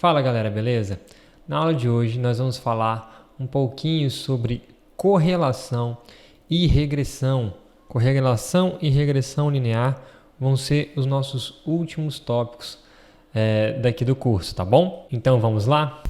Fala galera, beleza? Na aula de hoje nós vamos falar um pouquinho sobre correlação e regressão. Correlação e regressão linear vão ser os nossos últimos tópicos daqui do curso, tá bom? Então vamos lá?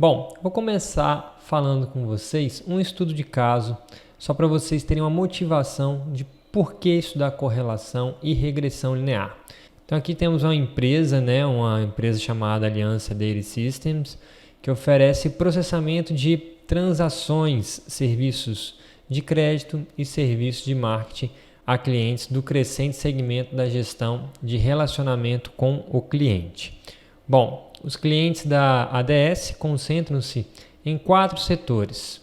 Bom, vou começar falando com vocês um estudo de caso, só para vocês terem uma motivação de por que estudar correlação e regressão linear. Então aqui temos uma empresa chamada Aliança Data Systems, que oferece processamento de transações, serviços de crédito e serviços de marketing a clientes do crescente segmento da gestão de relacionamento com o cliente. Bom, os clientes da ADS concentram-se em 4 setores: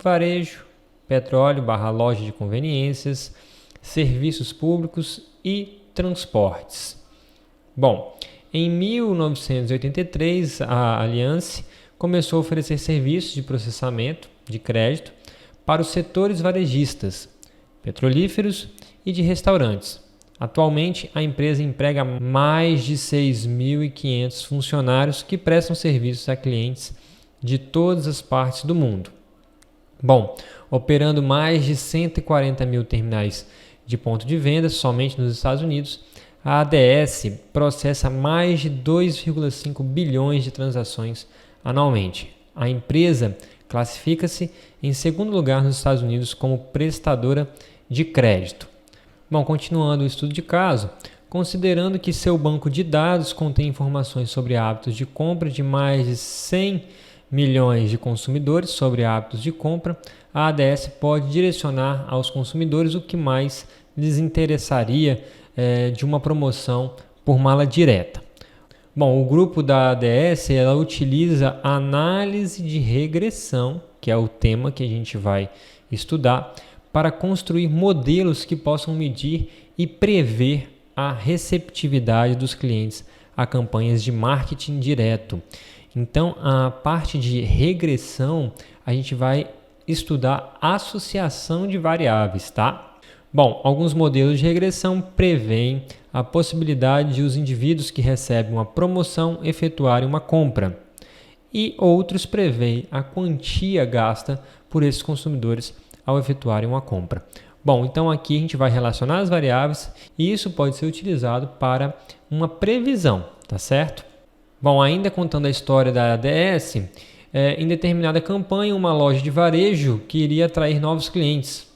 varejo, petróleo / loja de conveniências, serviços públicos e transportes. Bom, em 1983, a Allianz começou a oferecer serviços de processamento de crédito para os setores varejistas, petrolíferos e de restaurantes. Atualmente, a empresa emprega mais de 6.500 funcionários que prestam serviços a clientes de todas as partes do mundo. Bom, operando mais de 140 mil terminais de ponto de venda somente nos Estados Unidos, a ADS processa mais de 2,5 bilhões de transações anualmente. A empresa classifica-se em segundo lugar nos Estados Unidos como prestadora de crédito. Bom, continuando o estudo de caso, considerando que seu banco de dados contém informações sobre hábitos de compra de mais de 100 milhões de consumidores sobre hábitos de compra, a ADS pode direcionar aos consumidores o que mais lhes interessaria de uma promoção por mala direta. Bom, o grupo da ADS ela utiliza análise de regressão, que é o tema que a gente vai estudar, para construir modelos que possam medir e prever a receptividade dos clientes a campanhas de marketing direto. Então, a parte de regressão, a gente vai estudar associação de variáveis, tá? Bom, alguns modelos de regressão prevêem a possibilidade de os indivíduos que recebem uma promoção efetuarem uma compra, e outros prevêem a quantia gasta por esses consumidores ao efetuarem uma compra. Bom, então aqui a gente vai relacionar as variáveis e isso pode ser utilizado para uma previsão, tá certo? Bom, ainda contando a história da ADS, em determinada campanha, uma loja de varejo queria atrair novos clientes.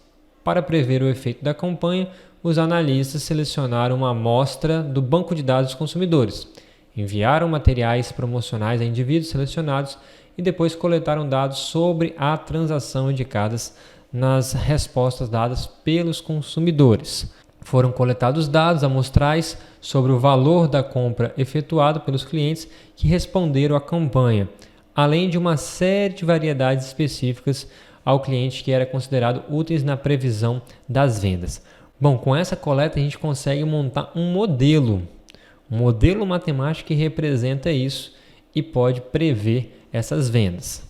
Para prever o efeito da campanha, os analistas selecionaram uma amostra do banco de dados dos consumidores, enviaram materiais promocionais a indivíduos selecionados e depois coletaram dados sobre a transação indicadas nas respostas dadas pelos consumidores. Foram coletados dados amostrais sobre o valor da compra efetuado pelos clientes que responderam à campanha, além de uma série de variedades específicas ao cliente que era considerado úteis na previsão das vendas. Bom, com essa coleta a gente consegue montar um modelo matemático que representa isso e pode prever essas vendas.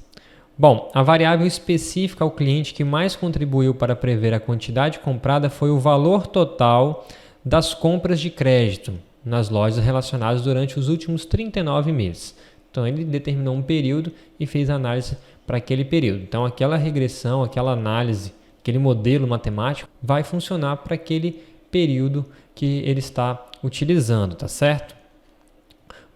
Bom, a variável específica ao cliente que mais contribuiu para prever a quantidade comprada foi o valor total das compras de crédito nas lojas relacionadas durante os últimos 39 meses. Então, ele determinou um período e fez análise para aquele período. Então, aquela regressão, aquela análise, aquele modelo matemático vai funcionar para aquele período que ele está utilizando, tá certo?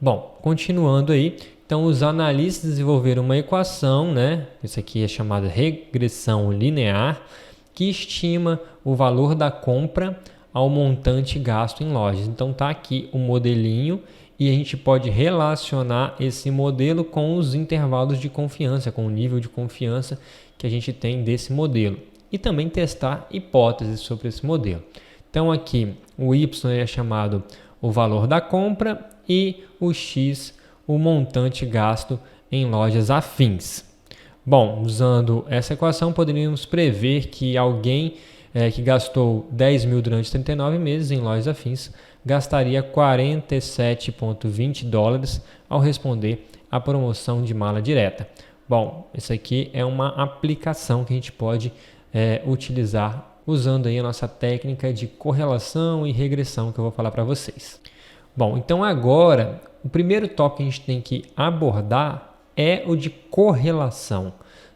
Bom, continuando aí. Então, os analistas desenvolveram uma equação, isso aqui é chamada regressão linear, que estima o valor da compra ao montante gasto em lojas. Então, está aqui o modelinho e a gente pode relacionar esse modelo com os intervalos de confiança, com o nível de confiança que a gente tem desse modelo. E também testar hipóteses sobre esse modelo. Então, aqui o Y é chamado o valor da compra e o X o montante gasto em lojas afins. Bom, usando essa equação, poderíamos prever que alguém que gastou 10 mil durante 39 meses em lojas afins gastaria 47,20 dólares ao responder à promoção de mala direta. Bom, isso aqui é uma aplicação que a gente pode utilizar usando aí a nossa técnica de correlação e regressão que eu vou falar para vocês. Bom, então agora, o primeiro tópico que a gente tem que abordar é o de correlação,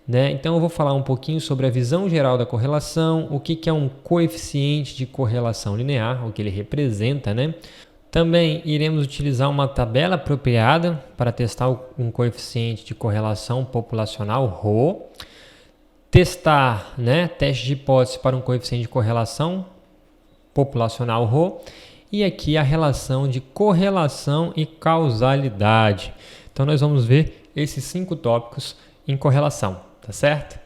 né? Então eu vou falar um pouquinho sobre a visão geral da correlação, o que é um coeficiente de correlação linear, o que ele representa, né? Também iremos utilizar uma tabela apropriada para testar um coeficiente de correlação populacional, Rho. Testar, né, teste de hipótese para um coeficiente de correlação populacional, Rho. E aqui a relação de correlação e causalidade. Então nós vamos ver esses 5 tópicos em correlação, tá certo?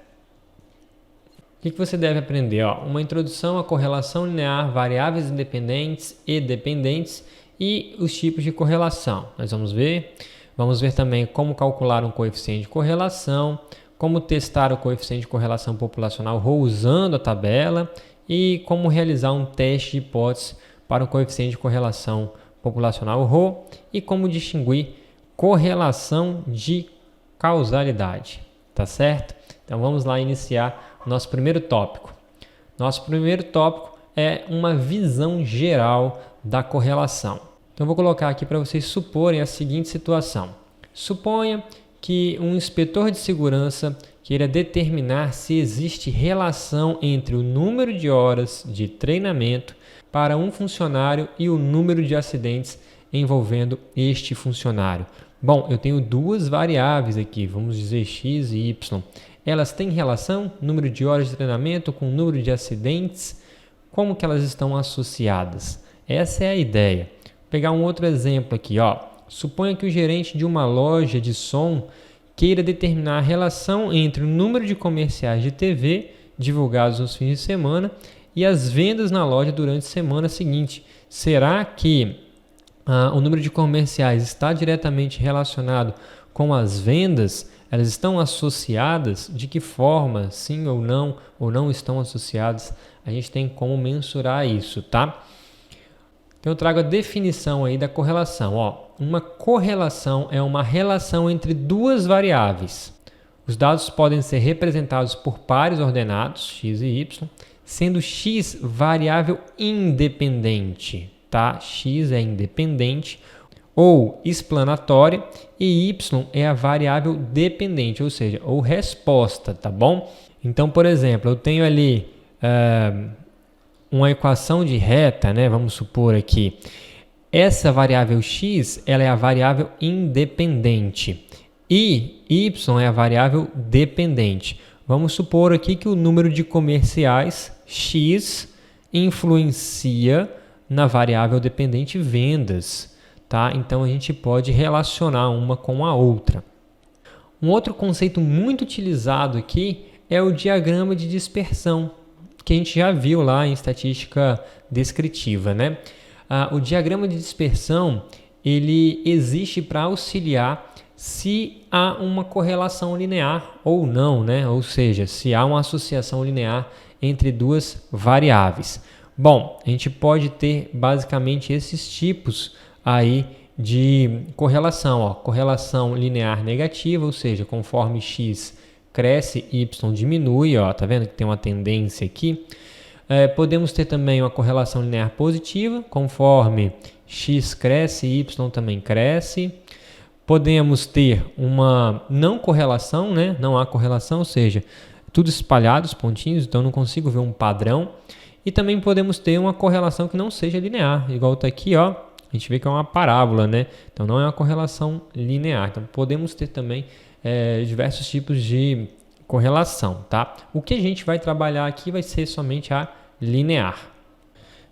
O que você deve aprender? Uma introdução à correlação linear, variáveis independentes e dependentes e os tipos de correlação. Nós vamos ver também como calcular um coeficiente de correlação, como testar o coeficiente de correlação populacional Rho usando a tabela e como realizar um teste de hipótese para o coeficiente de correlação populacional Rho e como distinguir correlação de causalidade, tá certo? Então vamos lá iniciar o nosso primeiro tópico. Nosso primeiro tópico é uma visão geral da correlação. Então vou colocar aqui para vocês suporem a seguinte situação. Suponha que um inspetor de segurança queira determinar se existe relação entre o número de horas de treinamento para um funcionário e o número de acidentes envolvendo este funcionário. Bom, eu tenho duas variáveis aqui, vamos dizer x e y. Elas têm relação, número de horas de treinamento com o número de acidentes? Como que elas estão associadas? Essa é a ideia. Vou pegar um outro exemplo aqui, Suponha que o gerente de uma loja de som queira determinar a relação entre o número de comerciais de TV divulgados nos fins de semana e as vendas na loja durante a semana seguinte. Será que o número de comerciais está diretamente relacionado com as vendas? Elas estão associadas? De que forma? Sim ou não estão associadas? A gente tem como mensurar isso, tá? Então eu trago a definição aí da correlação. Uma correlação é uma relação entre duas variáveis. Os dados podem ser representados por pares ordenados, x e y, sendo x variável independente, tá? X é independente ou explanatória e y é a variável dependente, ou seja, ou resposta, tá bom? Então, por exemplo, eu tenho ali uma equação de reta, né? Vamos supor aqui, essa variável x ela é a variável independente e y é a variável dependente. Vamos supor aqui que o número de comerciais x influencia na variável dependente vendas, tá? Então a gente pode relacionar uma com a outra. Um outro conceito muito utilizado aqui é o diagrama de dispersão, que a gente já viu lá em estatística descritiva, né? O diagrama de dispersão ele existe para auxiliar se há uma correlação linear ou não, né? Ou seja, se há uma associação linear entre duas variáveis. Bom, a gente pode ter basicamente esses tipos aí de correlação, correlação linear negativa, ou seja, conforme x cresce, y diminui, tá vendo que tem uma tendência aqui. Podemos ter também uma correlação linear positiva, conforme x cresce, y também cresce. Podemos ter uma não correlação, né? Não há correlação, ou seja, tudo espalhado, os pontinhos, então não consigo ver um padrão. E também podemos ter uma correlação que não seja linear, igual está aqui, a gente vê que é uma parábola, né? Então não é uma correlação linear. Então podemos ter também diversos tipos de correlação, tá? O que a gente vai trabalhar aqui vai ser somente a linear.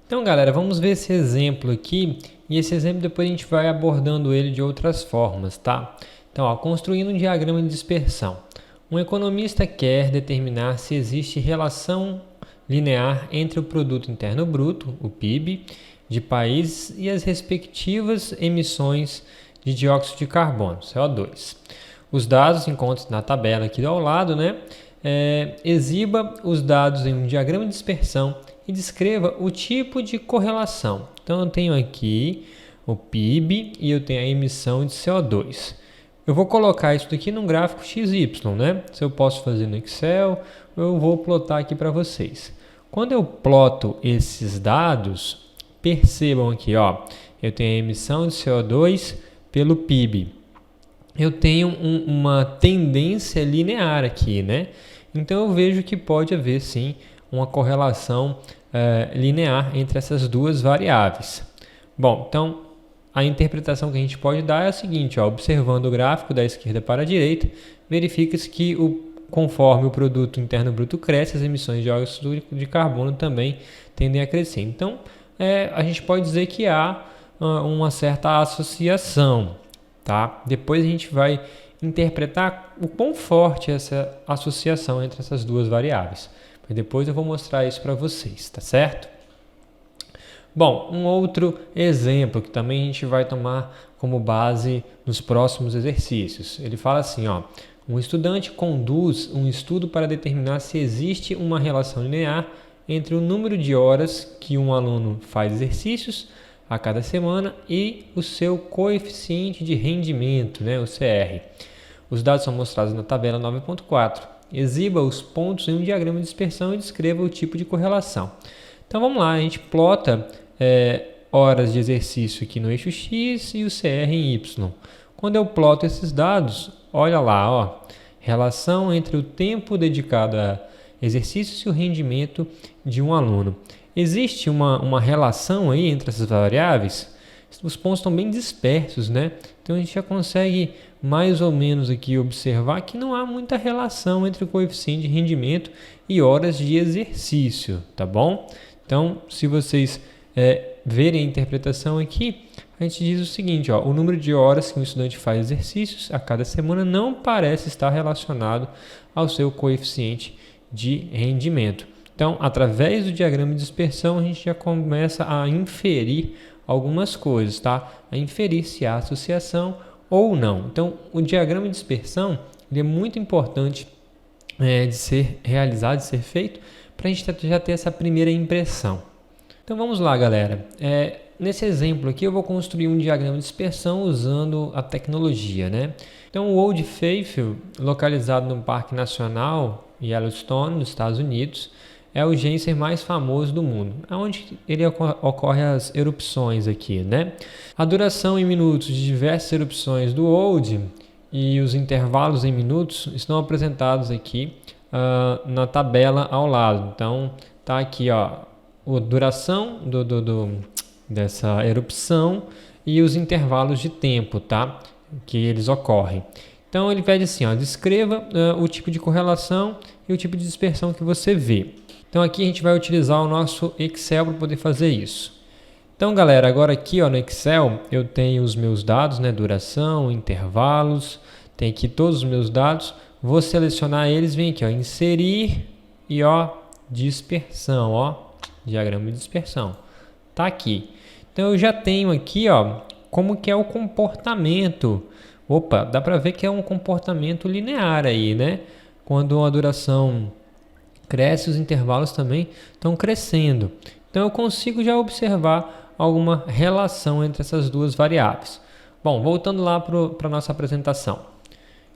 Então, galera, vamos ver esse exemplo aqui e esse exemplo depois a gente vai abordando ele de outras formas, tá? Então, construindo um diagrama de dispersão. Um economista quer determinar se existe relação linear entre o Produto Interno Bruto, o PIB, de países e as respectivas emissões de dióxido de carbono, CO2. Os dados encontram na tabela aqui ao lado, né? Exiba os dados em um diagrama de dispersão e descreva o tipo de correlação. Então eu tenho aqui o PIB e eu tenho a emissão de CO2. eu vou colocar isso daqui num gráfico XY, né? Se eu posso fazer no Excel, eu vou plotar aqui para vocês. Quando eu ploto esses dados, percebam aqui, ó, eu tenho a emissão de CO2 pelo PIB. Eu tenho uma tendência linear aqui, né? Então eu vejo que pode haver sim uma correlação linear entre essas duas variáveis. Bom, então a interpretação que a gente pode dar é a seguinte, ó, observando o gráfico da esquerda para a direita, verifica-se que conforme o produto interno bruto cresce, as emissões de dióxido de carbono também tendem a crescer. Então a gente pode dizer que há uma certa associação. Tá? Depois a gente vai interpretar o quão forte é essa associação entre essas duas variáveis. Depois eu vou mostrar isso para vocês, tá certo? Bom, um outro exemplo que também a gente vai tomar como base nos próximos exercícios. Ele fala assim, ó, um estudante conduz um estudo para determinar se existe uma relação linear entre o número de horas que um aluno faz exercícios a cada semana e o seu coeficiente de rendimento, né, o CR. Os dados são mostrados na tabela 9.4. Exiba os pontos em um diagrama de dispersão e descreva o tipo de correlação. Então vamos lá, a gente plota horas de exercício aqui no eixo X e o CR em Y. Quando eu ploto esses dados, olha lá, ó, relação entre o tempo dedicado a exercícios e o rendimento de um aluno. Existe uma relação aí entre essas variáveis? Os pontos estão bem dispersos, né? Então a gente já consegue mais ou menos aqui observar que não há muita relação entre o coeficiente de rendimento e horas de exercício, tá bom? Então, se vocês verem a interpretação aqui, a gente diz o seguinte, ó, o número de horas que um estudante faz exercícios a cada semana não parece estar relacionado ao seu coeficiente de rendimento. Então, através do diagrama de dispersão, a gente já começa a inferir algumas coisas, tá? A inferir se há associação ou não. Então, o diagrama de dispersão ele é muito importante de ser realizado, de ser feito, para a gente já ter essa primeira impressão. Então, vamos lá, galera. Nesse exemplo aqui, eu vou construir um diagrama de dispersão usando a tecnologia, né? Então, o Old Faithful, localizado no Parque Nacional Yellowstone, nos Estados Unidos, é o geyser mais famoso do mundo, onde ele ocorre as erupções aqui, né? A duração em minutos de diversas erupções do Old e os intervalos em minutos estão apresentados aqui na tabela ao lado. Então, tá aqui, ó, a duração dessa erupção e os intervalos de tempo, tá? Que eles ocorrem. Então, ele pede assim, ó, descreva o tipo de correlação e o tipo de dispersão que você vê. Então aqui a gente vai utilizar o nosso Excel para poder fazer isso. Então galera, agora aqui ó, no Excel eu tenho os meus dados, né, duração, intervalos, tem aqui todos os meus dados. Vou selecionar eles, vem aqui ó, inserir e ó, dispersão, ó, diagrama de dispersão. Tá aqui. Então eu já tenho aqui ó, como que é o comportamento. Opa, dá para ver que é um comportamento linear aí, né? Quando a duração cresce, os intervalos também estão crescendo. Então eu consigo já observar alguma relação entre essas duas variáveis. Bom, voltando lá para a nossa apresentação.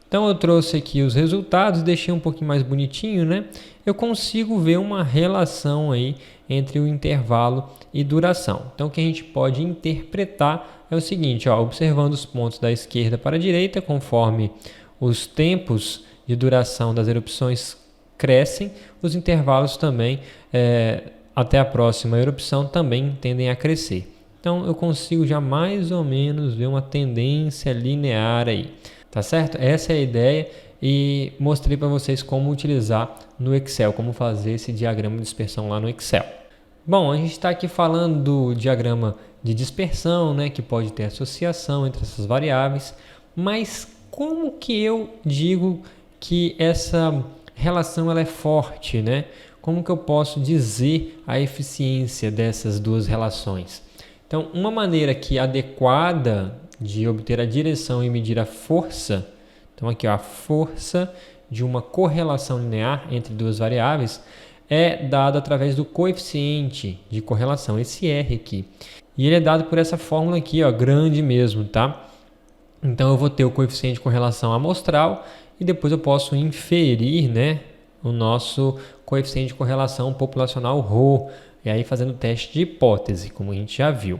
Então eu trouxe aqui os resultados, deixei um pouquinho mais bonitinho, né? Eu consigo ver uma relação aí entre o intervalo e duração. Então o que a gente pode interpretar é o seguinte, ó, observando os pontos da esquerda para a direita, conforme os tempos de duração das erupções crescem, os intervalos também, até a próxima erupção, também tendem a crescer. Então, eu consigo já mais ou menos ver uma tendência linear aí, tá certo? Essa é a ideia e mostrei para vocês como utilizar no Excel, como fazer esse diagrama de dispersão lá no Excel. Bom, a gente está aqui falando do diagrama de dispersão, né, que pode ter associação entre essas variáveis, mas como que eu digo que essa relação ela é forte, né? Como que eu posso dizer a eficiência dessas duas relações? Então, uma maneira que adequada de obter a direção e medir a força, então aqui ó, a força de uma correlação linear entre duas variáveis é dada através do coeficiente de correlação, esse R aqui. E ele é dado por essa fórmula aqui, ó, grande mesmo, tá? Então eu vou ter o coeficiente de correlação amostral e depois eu posso inferir, né, o nosso coeficiente de correlação populacional ρ, e aí fazendo teste de hipótese, como a gente já viu.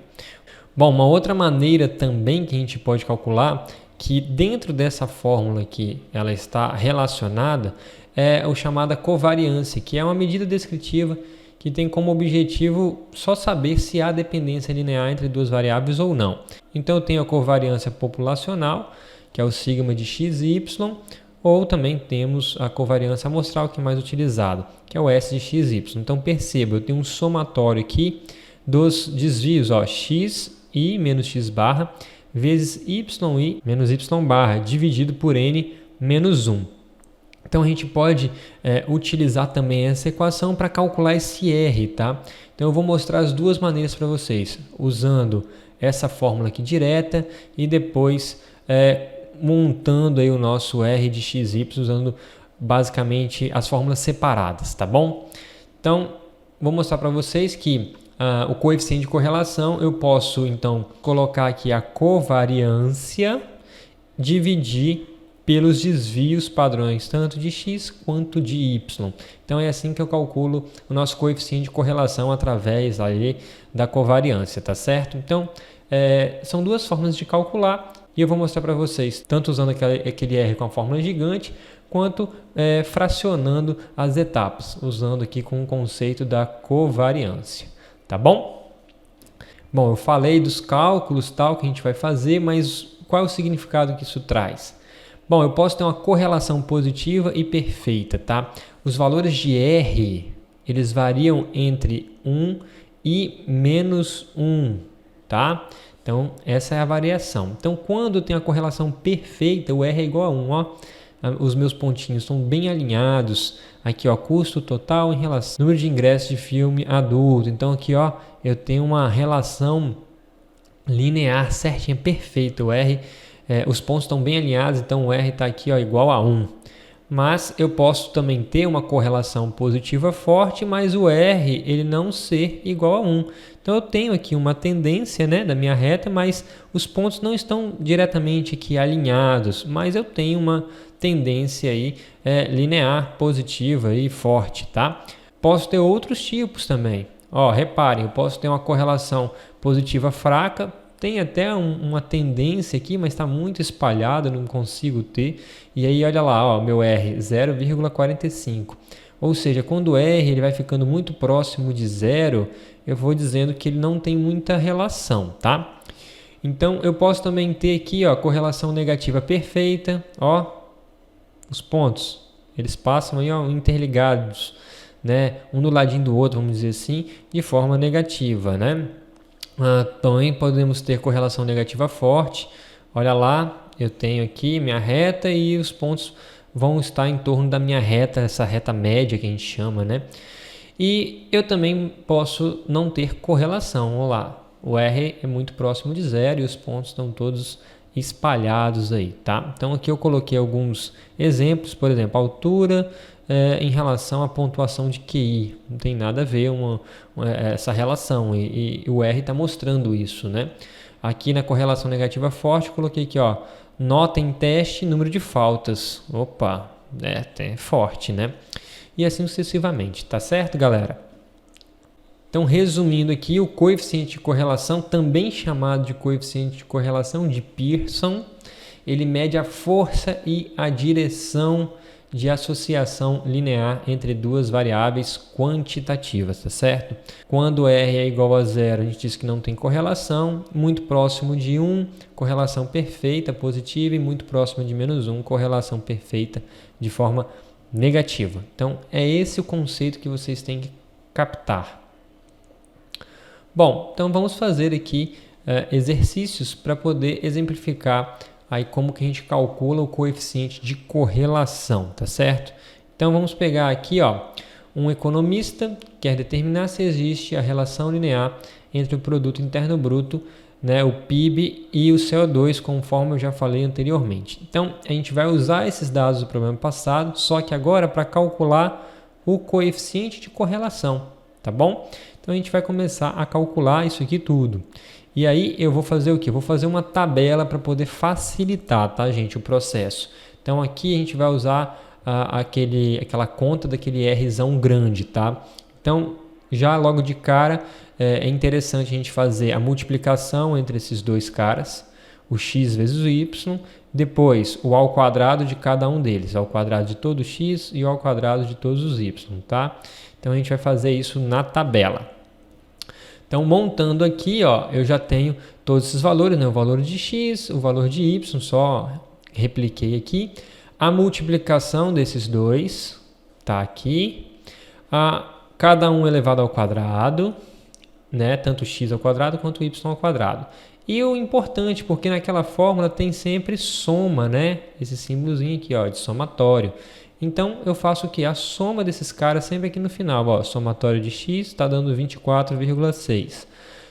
Bom, uma outra maneira também que a gente pode calcular, que dentro dessa fórmula que ela está relacionada, é o chamada covariância, que é uma medida descritiva que tem como objetivo só saber se há dependência linear entre duas variáveis ou não. Então eu tenho a covariância populacional, que é o sigma de x e y, ou também temos a covariância amostral, que é mais utilizado, que é o S de x e y. Então perceba, eu tenho um somatório aqui dos desvios, ó, x i menos x barra vezes y i menos y barra dividido por n menos 1. Então a gente pode utilizar também essa equação para calcular esse R, tá? Então eu vou mostrar as duas maneiras para vocês, usando essa fórmula aqui direta e depois montando aí o nosso R de xy usando basicamente as fórmulas separadas, tá bom? Então vou mostrar para vocês que o coeficiente de correlação eu posso então colocar aqui a covariância, dividir pelos desvios padrões, tanto de x quanto de y. Então é assim que eu calculo o nosso coeficiente de correlação através aí da covariância, tá certo? Então são duas formas de calcular e eu vou mostrar para vocês, tanto usando aquele R com a fórmula gigante, quanto fracionando as etapas, usando aqui com o conceito da covariância, tá bom? Bom, eu falei dos cálculos tal que a gente vai fazer, mas qual é o significado que isso traz? Bom, eu posso ter uma correlação positiva e perfeita, tá? Os valores de R, eles variam entre 1 e menos 1, tá? Então, essa é a variação. Então, quando eu tenho a correlação perfeita, o R é igual a 1, ó. Os meus pontinhos estão bem alinhados. Aqui, ó, custo total em relação ao número de ingressos de filme adulto. Então, aqui, ó, eu tenho uma relação linear certinha, perfeita. O R... os pontos estão bem alinhados, então o R está aqui, ó, igual a 1. Mas eu posso também ter uma correlação positiva forte, mas o R ele não ser igual a 1. Então eu tenho aqui uma tendência, né, da minha reta, mas os pontos não estão diretamente aqui alinhados, mas eu tenho uma tendência aí, linear, positiva e forte, tá? Posso ter outros tipos também. Ó, reparem, eu posso ter uma correlação positiva fraca, tem até uma tendência aqui, mas está muito espalhado, não consigo ter. E aí, olha lá, ó, meu R, 0,45. Ou seja, quando o R ele vai ficando muito próximo de zero, eu vou dizendo que ele não tem muita relação, tá? Então, eu posso também ter aqui, ó, correlação negativa perfeita. Ó, os pontos, eles passam aí, ó, interligados, né? Um do ladinho do outro, vamos dizer assim, de forma negativa, né? Também podemos ter correlação negativa forte. Olha lá, eu tenho aqui minha reta e os pontos vão estar em torno da minha reta, essa reta média que a gente chama, né? E eu também posso não ter correlação. Olha lá, o R é muito próximo de zero e os pontos estão todos espalhados aí, tá? Então aqui eu coloquei alguns exemplos, por exemplo, altura em relação à pontuação de QI. Não tem nada a ver essa relação e o R está mostrando isso, né? Aqui na correlação negativa forte, coloquei aqui, ó, nota em teste, número de faltas. Opa, é forte, né? E assim sucessivamente, tá certo, galera? Então, resumindo aqui, o coeficiente de correlação, também chamado de coeficiente de correlação de Pearson, ele mede a força e a direção de associação linear entre duas variáveis quantitativas, tá certo? Quando R é igual a zero, a gente diz que não tem correlação, muito próximo de 1, correlação perfeita, positiva, e muito próximo de menos 1, correlação perfeita de forma negativa. Então, é esse o conceito que vocês têm que captar. Bom, então vamos fazer aqui exercícios para poder exemplificar aí como que a gente calcula o coeficiente de correlação, tá certo? Então vamos pegar aqui, ó, um economista quer determinar se existe a relação linear entre o produto interno bruto, né, o PIB e o CO2, conforme eu já falei anteriormente. Então a gente vai usar esses dados do problema passado, só que agora para calcular o coeficiente de correlação, tá bom? Então a gente vai começar a calcular isso aqui tudo. E aí eu vou fazer o quê? Eu vou fazer uma tabela para poder facilitar, tá, gente, o processo. Então aqui a gente vai usar aquela conta daquele Rzão grande, tá? Então já logo de cara é interessante a gente fazer a multiplicação entre esses dois caras, o x vezes o y, depois o ao quadrado de cada um deles, ao quadrado de todo x e ao quadrado de todos os y, tá? Então a gente vai fazer isso na tabela. Então montando aqui, ó, eu já tenho todos esses valores, né? O valor de x, o valor de y, só repliquei aqui. A multiplicação desses dois tá aqui. Cada um elevado ao quadrado, né? Tanto x ao quadrado quanto y ao quadrado. E o importante, porque naquela fórmula tem sempre soma, né? Esse símbolozinho aqui, ó, de somatório. Então, eu faço o que? A soma desses caras sempre aqui no final. Ó, somatório de x está dando 24,6.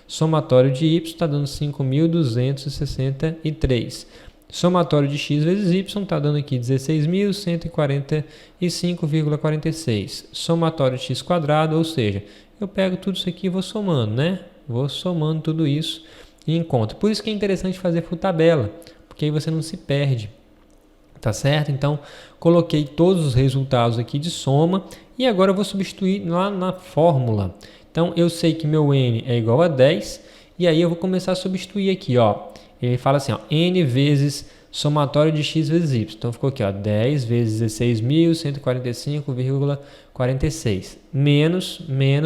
Somatório de y está dando 5.263. Somatório de x vezes y está dando aqui 16.145,46. Somatório de x quadrado, ou seja, eu pego tudo isso aqui e vou somando, né? Vou somando tudo isso e encontro. Por isso que é interessante fazer por tabela, porque aí você não se perde. Tá certo? Então, coloquei todos os resultados aqui de soma e agora eu vou substituir lá na fórmula. Então, eu sei que meu n é igual a 10 e aí eu vou começar a substituir aqui, ó. Ele fala assim, ó, n vezes somatório de x vezes y. Então, ficou aqui, ó, 10 vezes 16.145,46 menos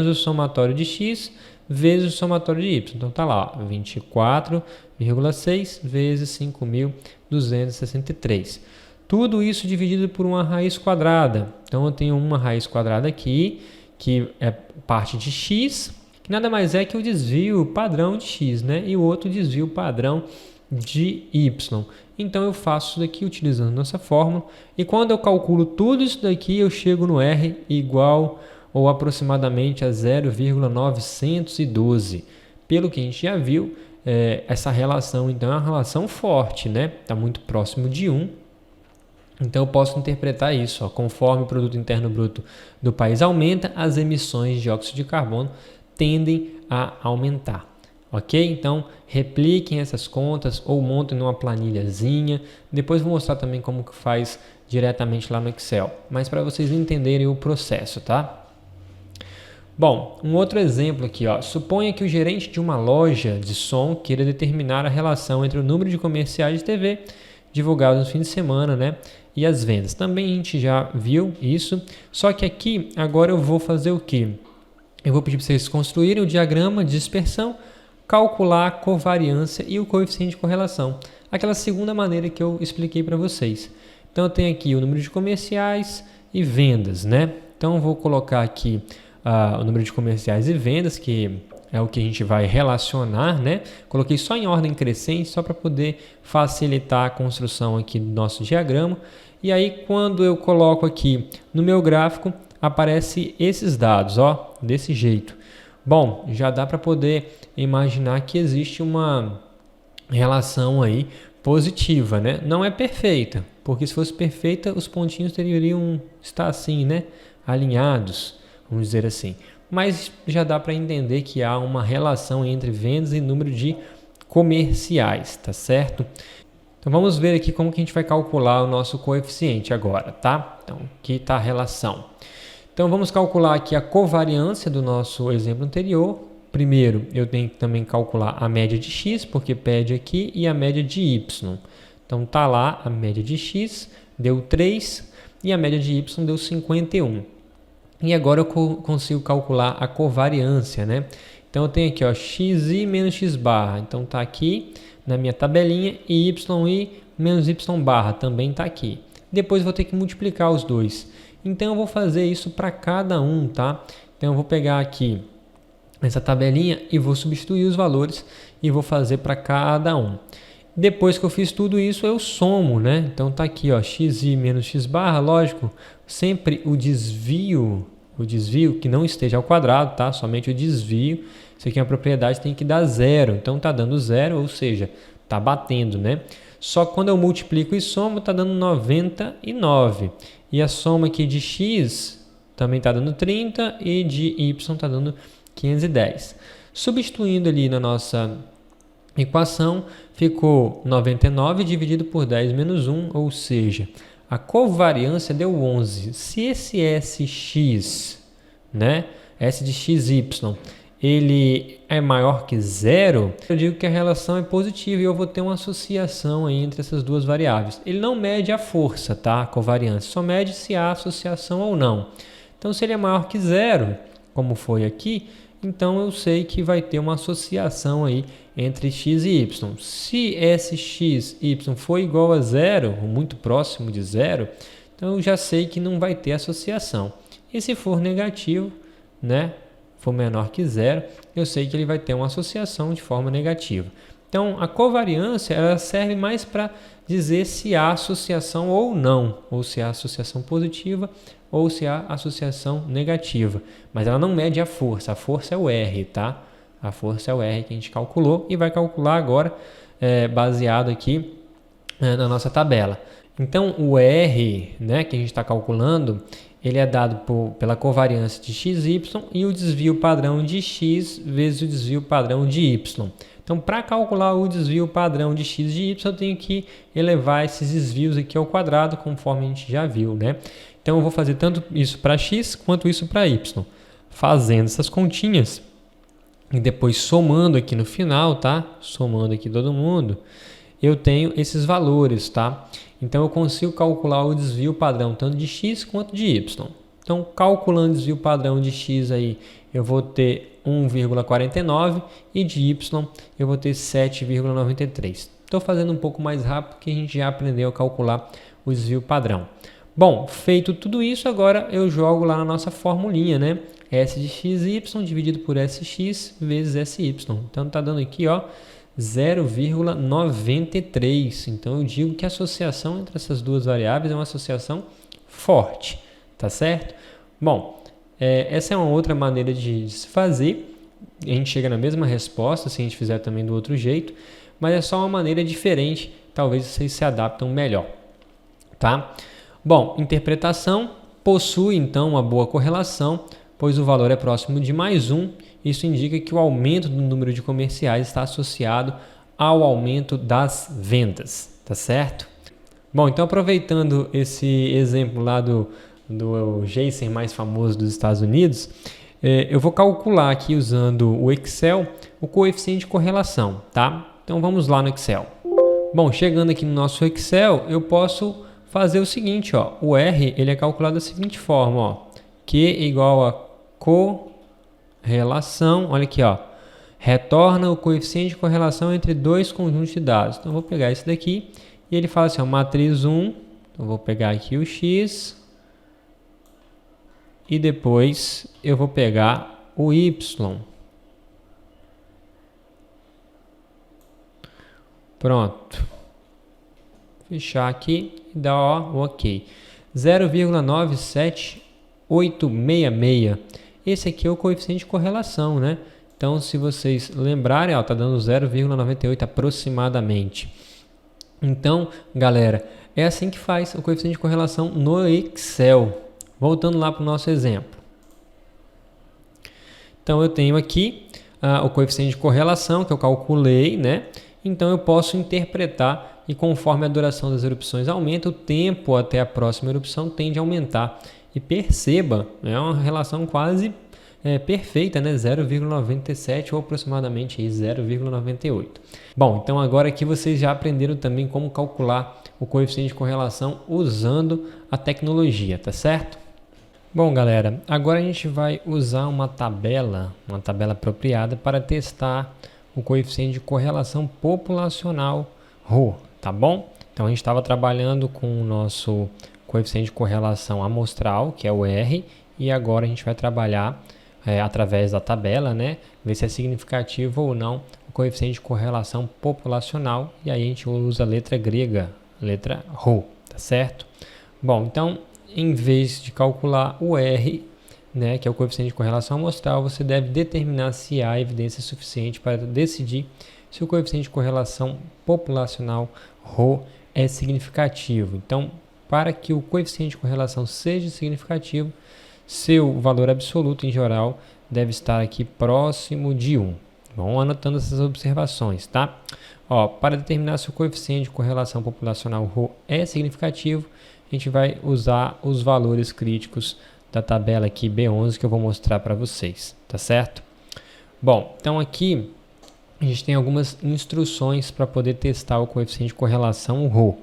o somatório de x vezes o somatório de y. Então, tá lá, ó, 24,6 vezes 5.263. Tudo isso dividido por uma raiz quadrada. Então, eu tenho uma raiz quadrada aqui, que é parte de x, que nada mais é que o desvio padrão de x, né? E o outro desvio padrão de y. Então, eu faço isso daqui utilizando nossa fórmula. E quando eu calculo tudo isso daqui, eu chego no R igual ou aproximadamente a 0,912. Pelo que a gente já viu, essa relação, então, é uma relação forte, né? Está muito próximo de 1. Então, eu posso interpretar isso, ó, conforme o produto interno bruto do país aumenta, as emissões de dióxido de carbono tendem a aumentar, ok? Então, repliquem essas contas ou montem numa planilhazinha. Depois vou mostrar também como que faz diretamente lá no Excel, mas para vocês entenderem o processo, tá? Bom, um outro exemplo aqui, ó. Suponha que o gerente de uma loja de som queira determinar a relação entre o número de comerciais de TV divulgados no fim de semana, né? E as vendas. Também a gente já viu isso, só que aqui agora eu vou fazer o quê? Eu vou pedir para vocês construírem o diagrama de dispersão, calcular a covariância e o coeficiente de correlação. Aquela segunda maneira que eu expliquei para vocês. Então eu tenho aqui o número de comerciais e vendas, né? Então eu vou colocar aqui o número de comerciais e vendas, que é o que a gente vai relacionar, né? Coloquei só em ordem crescente, só para poder facilitar a construção aqui do nosso diagrama. E aí, quando eu coloco aqui no meu gráfico, aparece esses dados, ó, desse jeito. Bom, já dá para poder imaginar que existe uma relação aí positiva, né? Não é perfeita, porque se fosse perfeita, os pontinhos deveriam estar assim, né? Alinhados, vamos dizer assim. Mas já dá para entender que há uma relação entre vendas e número de comerciais, tá certo? Então vamos ver aqui como que a gente vai calcular o nosso coeficiente agora, tá? Então aqui está a relação. Então vamos calcular aqui a covariância do nosso exemplo anterior. Primeiro eu tenho que também calcular a média de x, porque pede aqui, e a média de y. Então tá lá a média de x, deu 3, e a média de y deu 51. E agora eu consigo calcular a covariância, né? Então eu tenho aqui, ó, xi menos x barra. Então tá aqui na minha tabelinha, e yi menos y barra também tá aqui. Depois eu vou ter que multiplicar os dois. Então eu vou fazer isso para cada um, tá? Então eu vou pegar aqui essa tabelinha e vou substituir os valores e vou fazer para cada um. Depois que eu fiz tudo isso, eu somo, né? Então tá aqui, ó, xi menos x barra, lógico, sempre o desvio que não esteja ao quadrado, tá? Somente o desvio. Isso aqui é uma propriedade, tem que dar zero. Então tá dando zero, ou seja, tá batendo, né? Só que quando eu multiplico e somo, tá dando 99. E a soma aqui de x também tá dando 30 e de y tá dando 510. Substituindo ali na nossa Equação ficou 99 dividido por 10 menos 1, ou seja, a covariância deu 11. Se esse SX, né, S de XY, ele é maior que zero, eu digo que a relação é positiva e eu vou ter uma associação aí entre essas duas variáveis. Ele não mede a força, tá? A covariância, só mede se há associação ou não. Então, se ele é maior que zero, como foi aqui, então eu sei que vai ter uma associação aí entre x e y. Se SX, y for igual a zero, ou muito próximo de zero, então eu já sei que não vai ter associação. E se for negativo, né, for menor que zero, eu sei que ele vai ter uma associação de forma negativa. Então, a covariância ela serve mais para dizer se há associação ou não, ou se há associação positiva ou se há associação negativa. Mas ela não mede a força é o R, tá? A força é o R que a gente calculou e vai calcular agora, baseado aqui na nossa tabela. Então, o R, né, que a gente está calculando, ele é dado pela covariância de XY e o desvio padrão de X vezes o desvio padrão de Y. Então, para calcular o desvio padrão de X e de Y, eu tenho que elevar esses desvios aqui ao quadrado, conforme a gente já viu, né? Então, eu vou fazer tanto isso para X quanto isso para Y. Fazendo essas continhas e depois somando aqui no final, tá? Somando aqui todo mundo, eu tenho esses valores, tá? Então, eu consigo calcular o desvio padrão tanto de X quanto de Y. Então, calculando o desvio padrão de X aí, eu vou ter 1,49 e de Y eu vou ter 7,93. Estou fazendo um pouco mais rápido porque a gente já aprendeu a calcular o desvio padrão. Bom, feito tudo isso, agora eu jogo lá na nossa formulinha, né? S de XY dividido por SX vezes SY. Então, está dando aqui, ó, 0,93. Então, eu digo que a associação entre essas duas variáveis é uma associação forte, tá certo? Bom, essa é uma outra maneira de se fazer. A gente chega na mesma resposta se a gente fizer também do outro jeito, mas é só uma maneira diferente. Talvez vocês se adaptam melhor, tá? Bom, interpretação possui então uma boa correlação, pois o valor é próximo de mais 1. Isso indica que o aumento do número de comerciais está associado ao aumento das vendas, tá certo? Bom, então aproveitando esse exemplo lá do Geyser mais famoso dos Estados Unidos, eu vou calcular aqui usando o Excel o coeficiente de correlação, tá? Então vamos lá no Excel. Bom, chegando aqui no nosso Excel, eu posso fazer o seguinte, ó, o R ele é calculado da seguinte forma, ó, Q igual a correlação, olha aqui, ó, retorna o coeficiente de correlação entre dois conjuntos de dados. Então, eu vou pegar esse daqui e ele fala assim, ó, matriz 1, então, eu vou pegar aqui o X e depois eu vou pegar o Y. Pronto. Fechar aqui e dar o OK. 0,97866. Esse aqui é o coeficiente de correlação, né? Então, se vocês lembrarem, está dando 0,98 aproximadamente. Então, galera, é assim que faz o coeficiente de correlação no Excel. Voltando lá para o nosso exemplo. Então, eu tenho aqui o coeficiente de correlação que eu calculei, né? Então, eu posso interpretar e conforme a duração das erupções aumenta, o tempo até a próxima erupção tende a aumentar. E perceba, é uma relação quase perfeita, né? 0,97 ou aproximadamente 0,98. Bom, então agora aqui vocês já aprenderam também como calcular o coeficiente de correlação usando a tecnologia, tá certo? Bom, galera, agora a gente vai usar uma tabela apropriada para testar o coeficiente de correlação populacional ρ, tá bom? Então a gente estava trabalhando com o nosso coeficiente de correlação amostral, que é o R, e agora a gente vai trabalhar através da tabela, né? Ver se é significativo ou não o coeficiente de correlação populacional, e aí a gente usa a letra grega, letra ρ, tá certo? Bom, então em vez de calcular o R, né, que é o coeficiente de correlação amostral, você deve determinar se há evidência suficiente para decidir se o coeficiente de correlação populacional ρ é significativo. Então, para que o coeficiente de correlação seja significativo, seu valor absoluto em geral deve estar aqui próximo de 1. Vão anotando essas observações, tá? Ó, para determinar se o coeficiente de correlação populacional Rho é significativo, a gente vai usar os valores críticos da tabela aqui B11 que eu vou mostrar para vocês, tá certo? Bom, então aqui a gente tem algumas instruções para poder testar o coeficiente de correlação Rho.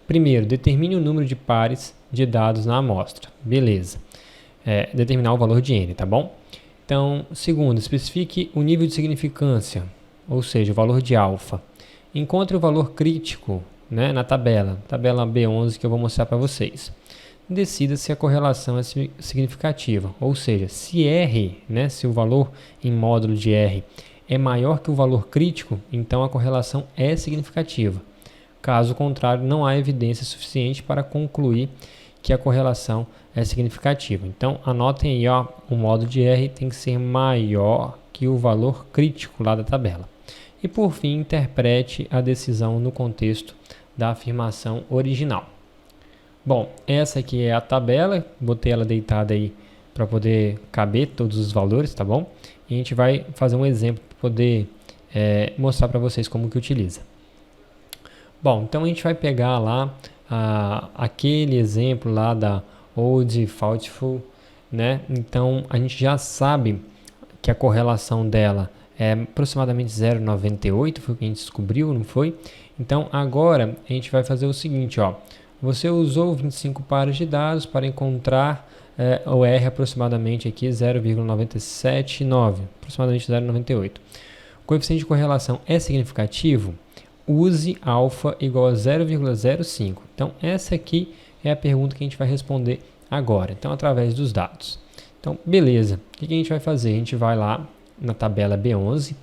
Primeiro, determine o número de pares de dados na amostra. Beleza. Determinar o valor de n, tá bom? Então, segundo, especifique o nível de significância, ou seja, o valor de alfa. Encontre o valor crítico, né, na tabela B11 que eu vou mostrar para vocês. Decida se a correlação é significativa, ou seja, se R, né, se o valor em módulo de R é maior que o valor crítico, então a correlação é significativa. Caso contrário, não há evidência suficiente para concluir que a correlação é significativa. Então, anotem aí, ó, o módulo de R tem que ser maior que o valor crítico lá da tabela. E, por fim, interprete a decisão no contexto da afirmação original. Bom, essa aqui é a tabela, botei ela deitada aí para poder caber todos os valores, tá bom? E a gente vai fazer um exemplo para poder mostrar para vocês como que utiliza. Bom, então a gente vai pegar lá aquele exemplo lá da Old Faultful, né? Então a gente já sabe que a correlação dela é aproximadamente 0,98, foi o que a gente descobriu, não foi? Então agora a gente vai fazer o seguinte, ó. Você usou 25 pares de dados para encontrar o R aproximadamente aqui 0,979, aproximadamente 0,98. O coeficiente de correlação é significativo? Use alfa igual a 0,05. Então, essa aqui é a pergunta que a gente vai responder agora. Então, através dos dados. Então, beleza. O que a gente vai fazer? A gente vai lá na tabela B11.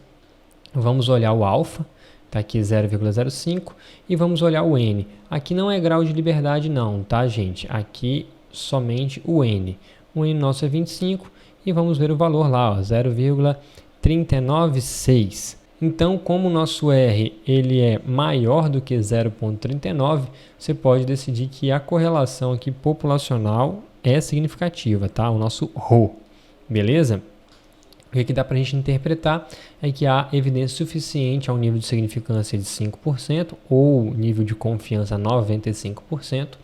Vamos olhar o alfa. Está aqui 0,05. E vamos olhar o N. Aqui não é grau de liberdade não, tá, gente? Aqui somente o N. O N nosso é 25. E vamos ver o valor lá, 0,396. Então, como o nosso R ele é maior do que 0,39, você pode decidir que a correlação aqui populacional é significativa, tá? O nosso Rho, beleza? O que dá para a gente interpretar é que há evidência suficiente ao nível de significância de 5% ou nível de confiança 95%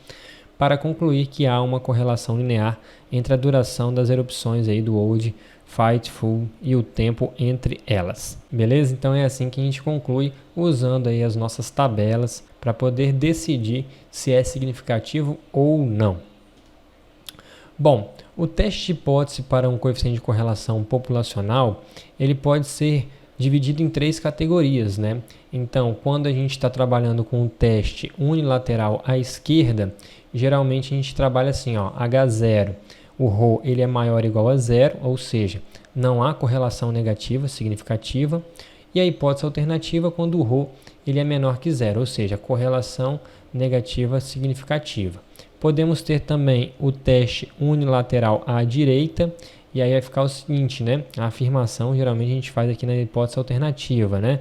para concluir que há uma correlação linear entre a duração das erupções aí do Old Faultful e o tempo entre elas. Beleza? Então é assim que a gente conclui usando aí as nossas tabelas para poder decidir se é significativo ou não. Bom, o teste de hipótese para um coeficiente de correlação populacional, ele pode ser dividido em 3 categorias, né? Então, quando a gente está trabalhando com um teste unilateral à esquerda, geralmente a gente trabalha assim, ó, H0. O Rho ele é maior ou igual a 0, ou seja, não há correlação negativa significativa. E a hipótese alternativa quando o Rho ele é menor que 0, ou seja, correlação negativa significativa. Podemos ter também o teste unilateral à direita, e aí vai ficar o seguinte, né? A afirmação geralmente a gente faz aqui na hipótese alternativa, né?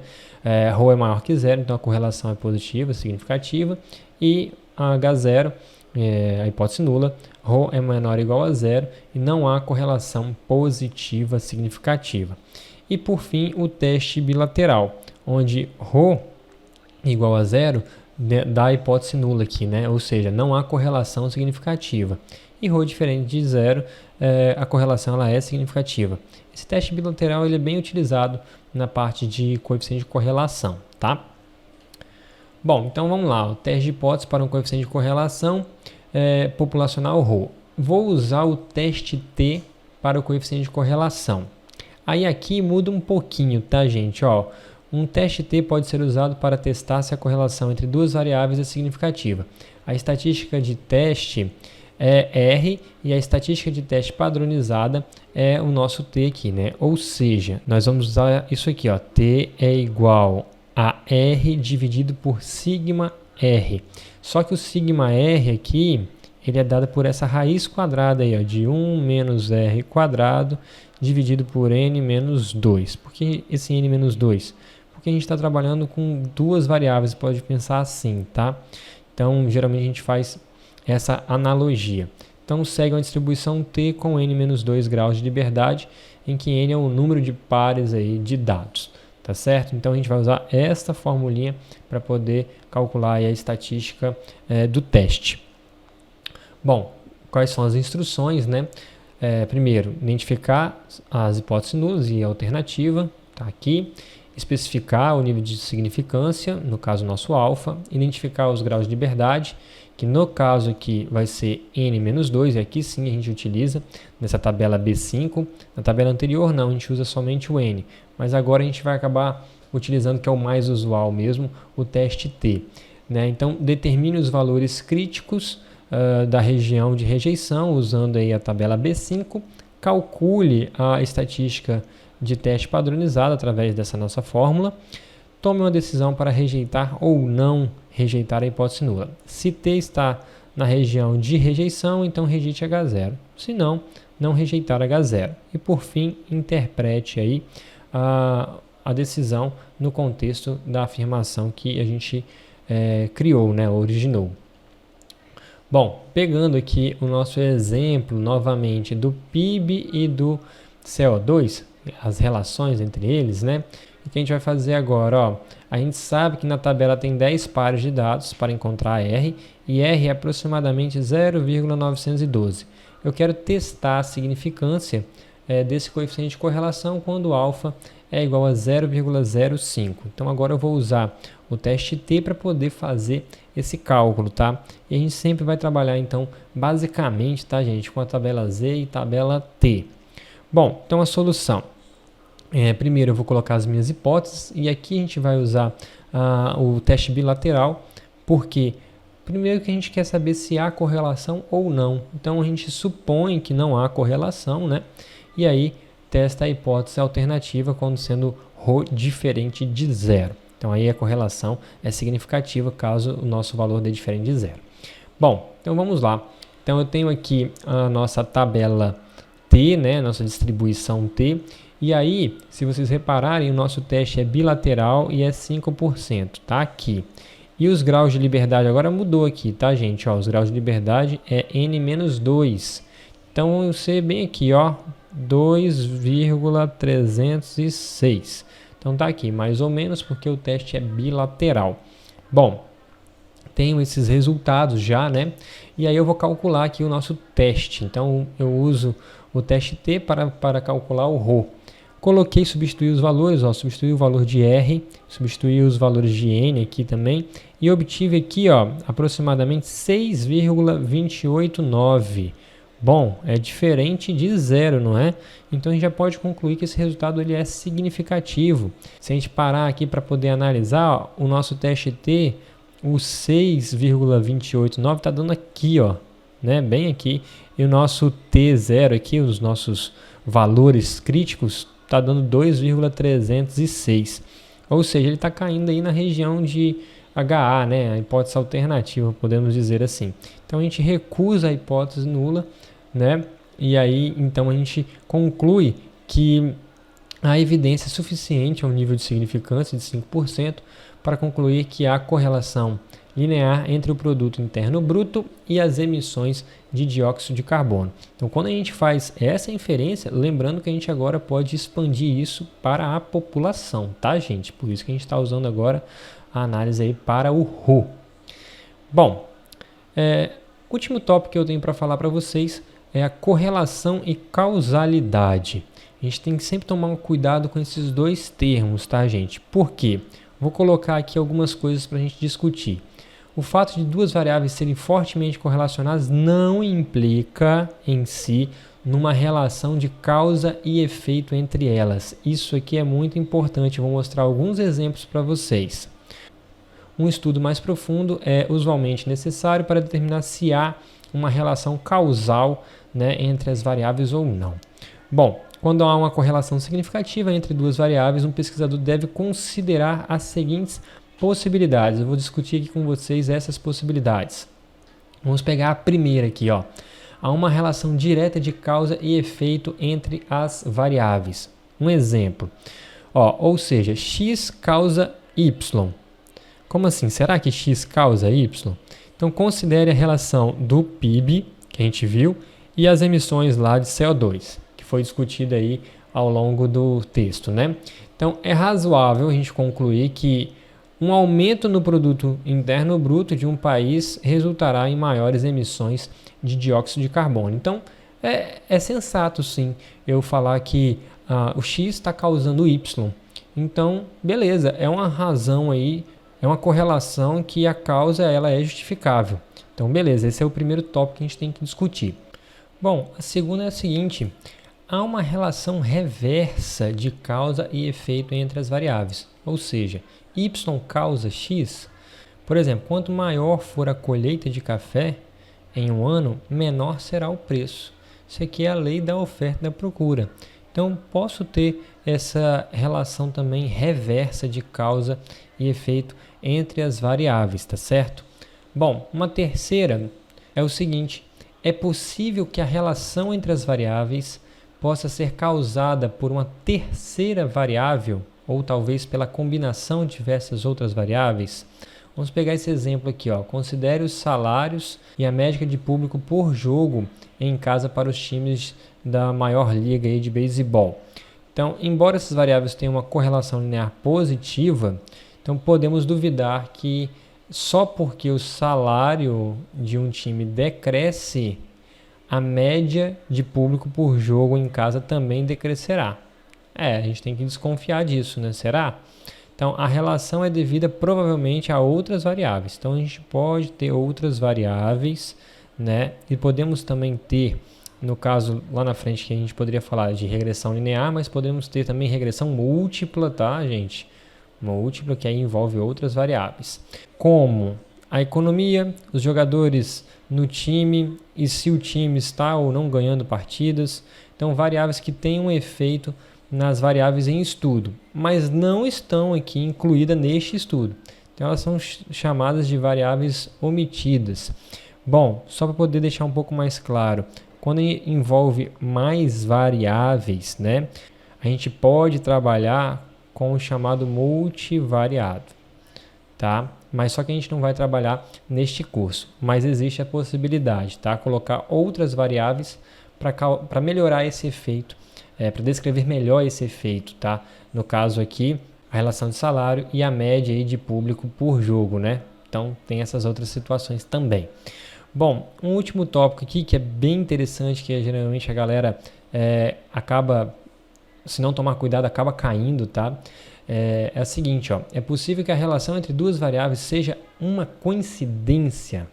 Rho é maior que 0, então a correlação é positiva, significativa, e a H0 a hipótese nula, Rho é menor ou igual a 0 e não há correlação positiva significativa. E por fim, o teste bilateral, onde Rho igual a 0 dá a hipótese nula aqui, né? Ou seja, não há correlação significativa. E Rho diferente de 0, a correlação ela é significativa. Esse teste bilateral ele é bem utilizado na parte de coeficiente de correlação, tá? Bom, então vamos lá, o teste de hipótese para um coeficiente de correlação populacional Rho. Vou usar o teste T para o coeficiente de correlação. Aí aqui muda um pouquinho, tá, gente? Ó, um teste T pode ser usado para testar se a correlação entre duas variáveis é significativa. A estatística de teste é R e a estatística de teste padronizada é o nosso T aqui, né? Ou seja, nós vamos usar isso aqui, ó, T é igual a R dividido por sigma R. Só que o sigma R aqui, ele é dado por essa raiz quadrada aí, ó, de 1 menos R quadrado dividido por N menos 2. Por que esse N menos 2? Porque a gente está trabalhando com duas variáveis, pode pensar assim, tá? Então, geralmente a gente faz essa analogia. Então, segue uma distribuição T com N menos 2 graus de liberdade, em que N é o número de pares aí de dados. tá certo? Então a gente vai usar esta formulinha para poder calcular aí a estatística do teste. Bom, quais são as instruções, né? Primeiro, identificar as hipóteses nulas e a alternativa, tá aqui. Especificar o nível de significância, no caso nosso alfa. Identificar os graus de liberdade, que no caso aqui vai ser n-2, e aqui sim a gente utiliza nessa tabela B5. Na tabela anterior não, a gente usa somente o n, mas agora a gente vai acabar utilizando, que é o mais usual mesmo, o teste T, né? Então, determine os valores críticos da região de rejeição, usando aí a tabela B5, calcule a estatística de teste padronizado através dessa nossa fórmula, tome uma decisão para rejeitar ou não rejeitar a hipótese nula. Se T está na região de rejeição, então rejeite H0. Se não, não rejeitar H0. E por fim, interprete aí a decisão no contexto da afirmação que a gente criou, né, originou. Bom, pegando aqui o nosso exemplo novamente do PIB e do CO2, as relações entre eles, né? O que a gente vai fazer agora? Ó, a gente sabe que na tabela tem 10 pares de dados para encontrar R, e R é aproximadamente 0,912. Eu quero testar a significância desse coeficiente de correlação quando alfa é igual a 0,05. Então agora eu vou usar o teste T para poder fazer esse cálculo, tá? E a gente sempre vai trabalhar então basicamente, tá, gente, com a tabela Z e tabela T. Bom, então a solução. Primeiro eu vou colocar as minhas hipóteses e aqui a gente vai usar o teste bilateral, porque primeiro que a gente quer saber se há correlação ou não. Então a gente supõe que não há correlação, né? E aí testa a hipótese alternativa quando sendo ρ diferente de zero. Então aí a correlação é significativa caso o nosso valor dê diferente de zero. Bom, então vamos lá. Então eu tenho aqui a nossa tabela T, né? Nossa distribuição T. E aí, se vocês repararem, o nosso teste é bilateral e é 5%, tá aqui. E os graus de liberdade agora mudou aqui, tá, gente? Ó, os graus de liberdade é n-2. Então, eu sei bem aqui, ó, 2,306. Então, tá aqui, mais ou menos, porque o teste é bilateral. Bom, tenho esses resultados já, né? E aí eu vou calcular aqui o nosso teste. Então, eu uso o teste T para calcular o ρ. Coloquei, substituí os valores, ó, substituí o valor de R, substituí os valores de N aqui também, e obtive aqui, ó, aproximadamente 6,289. Bom, é diferente de zero, não é? Então a gente já pode concluir que esse resultado ele é significativo. Se a gente parar aqui para poder analisar, ó, o nosso teste T, o 6,289 está dando aqui, ó, né? Bem aqui. E o nosso T0 aqui, os nossos valores críticos, está dando 2,306. Ou seja, ele está caindo aí na região de HA, né? A hipótese alternativa, podemos dizer assim. Então a gente recusa a hipótese nula, né? E aí então a gente conclui que a evidência é suficiente ao nível de significância de 5% para concluir que há correlação linear entre o produto interno bruto e as emissões de dióxido de carbono. Então, quando a gente faz essa inferência, lembrando que a gente agora pode expandir isso para a população, tá, gente? Por isso que a gente está usando agora a análise aí para o ρ. Bom, último tópico que eu tenho para falar para vocês é a correlação e causalidade. A gente tem que sempre tomar um cuidado com esses dois termos, tá, gente? Por quê? Vou colocar aqui algumas coisas para a gente discutir. O fato de duas variáveis serem fortemente correlacionadas não implica em si numa relação de causa e efeito entre elas. Isso aqui é muito importante, eu vou mostrar alguns exemplos para vocês. Um estudo mais profundo é usualmente necessário para determinar se há uma relação causal, né, entre as variáveis ou não. Bom, quando há uma correlação significativa entre duas variáveis, um pesquisador deve considerar as seguintes possibilidades. Eu vou discutir aqui com vocês essas possibilidades. Vamos pegar a primeira aqui, ó. Há uma relação direta de causa e efeito entre as variáveis. Um exemplo, ó, ou seja, x causa y. Como assim? Será que x causa y? Então considere a relação do PIB, que a gente viu, e as emissões lá de CO2, que foi discutida aí ao longo do texto, né? Então, é razoável a gente concluir que um aumento no produto interno bruto de um país resultará em maiores emissões de dióxido de carbono. Então, é sensato, sim, eu falar que o X está causando o Y. Então, beleza, é uma razão aí, é uma correlação que a causa ela é justificável. Então, beleza, esse é o primeiro tópico que a gente tem que discutir. Bom, a segunda é a seguinte: há uma relação reversa de causa e efeito entre as variáveis, ou seja, Y causa X. Por exemplo, quanto maior for a colheita de café em um ano, menor será o preço. Isso aqui é a lei da oferta e da procura. Então, posso ter essa relação também reversa de causa e efeito entre as variáveis, tá certo? Bom, uma terceira é o seguinte: é possível que a relação entre as variáveis possa ser causada por uma terceira variável, ou talvez pela combinação de diversas outras variáveis. Vamos pegar esse exemplo aqui, ó. Considere os salários e a média de público por jogo em casa para os times da maior liga aí de beisebol. Então, embora essas variáveis tenham uma correlação linear positiva, então podemos duvidar que só porque o salário de um time decresce, a média de público por jogo em casa também decrescerá. A gente tem que desconfiar disso, né? Será? Então, a relação é devida provavelmente a outras variáveis. Então, a gente pode ter outras variáveis, né? E podemos também ter, no caso lá na frente que a gente poderia falar de regressão linear, mas podemos ter também regressão múltipla, tá, gente? Múltipla, que aí envolve outras variáveis, como a economia, os jogadores no time e se o time está ou não ganhando partidas. Então, variáveis que têm um efeito nas variáveis em estudo, mas não estão aqui incluídas neste estudo. Então, elas são chamadas de variáveis omitidas. Bom, só para poder deixar um pouco mais claro, quando envolve mais variáveis, né, a gente pode trabalhar com o chamado multivariado, tá? Mas só que a gente não vai trabalhar neste curso, mas existe a possibilidade, tá? Colocar outras variáveis para melhorar esse efeito, para descrever melhor esse efeito, tá? No caso aqui, a relação de salário e a média aí de público por jogo, né? Então, tem essas outras situações também. Bom, um último tópico aqui que é bem interessante, que geralmente a galera acaba, se não tomar cuidado, acaba caindo, tá? É o seguinte, ó, é possível que a relação entre duas variáveis seja uma coincidência?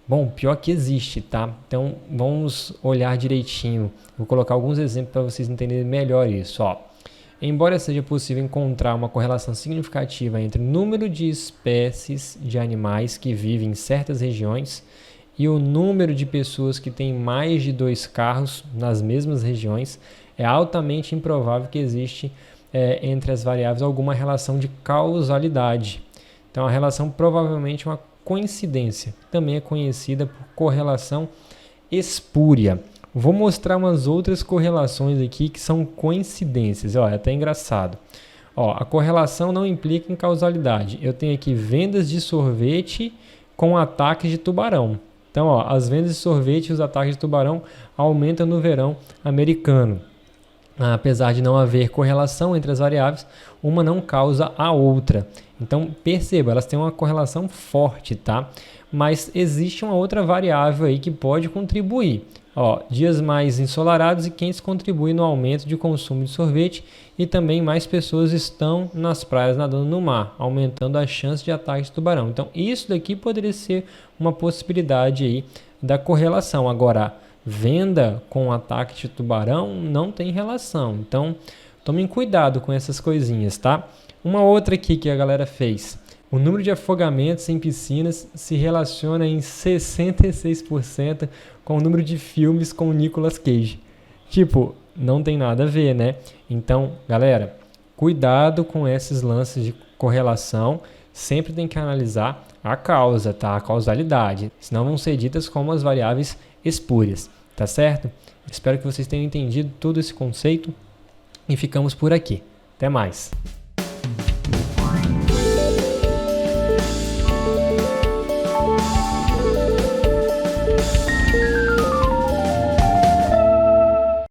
Bom, pior que existe, tá? Então, vamos olhar direitinho. Vou colocar alguns exemplos para vocês entenderem melhor isso, ó. Embora seja possível encontrar uma correlação significativa entre o número de espécies de animais que vivem em certas regiões e o número de pessoas que têm mais de 2 carros nas mesmas regiões, é altamente improvável que existe entre as variáveis alguma relação de causalidade. Então, a relação provavelmente é uma coincidência, também é conhecida por correlação espúria. Vou mostrar umas outras correlações aqui que são coincidências. Ó, é até engraçado. Ó, a correlação não implica em causalidade. Eu tenho aqui vendas de sorvete com ataques de tubarão. Então, ó, as vendas de sorvete e os ataques de tubarão aumentam no verão americano. Apesar de não haver correlação entre as variáveis, uma não causa a outra. Então, perceba, elas têm uma correlação forte, tá? Mas existe uma outra variável aí que pode contribuir. Ó, dias mais ensolarados e quentes contribuem no aumento de consumo de sorvete e também mais pessoas estão nas praias nadando no mar, aumentando a chance de ataque de tubarão. Então, isso daqui poderia ser uma possibilidade aí da correlação. Agora, venda com ataque de tubarão não tem relação. Então, tomem cuidado com essas coisinhas, tá? Uma outra aqui que a galera fez. O número de afogamentos em piscinas se relaciona em 66% com o número de filmes com o Nicolas Cage. Tipo, não tem nada a ver, né? Então, galera, cuidado com esses lances de correlação. Sempre tem que analisar a causa, tá? A causalidade. Senão vão ser ditas como as variáveis espúrias, tá certo? Espero que vocês tenham entendido todo esse conceito e ficamos por aqui. Até mais!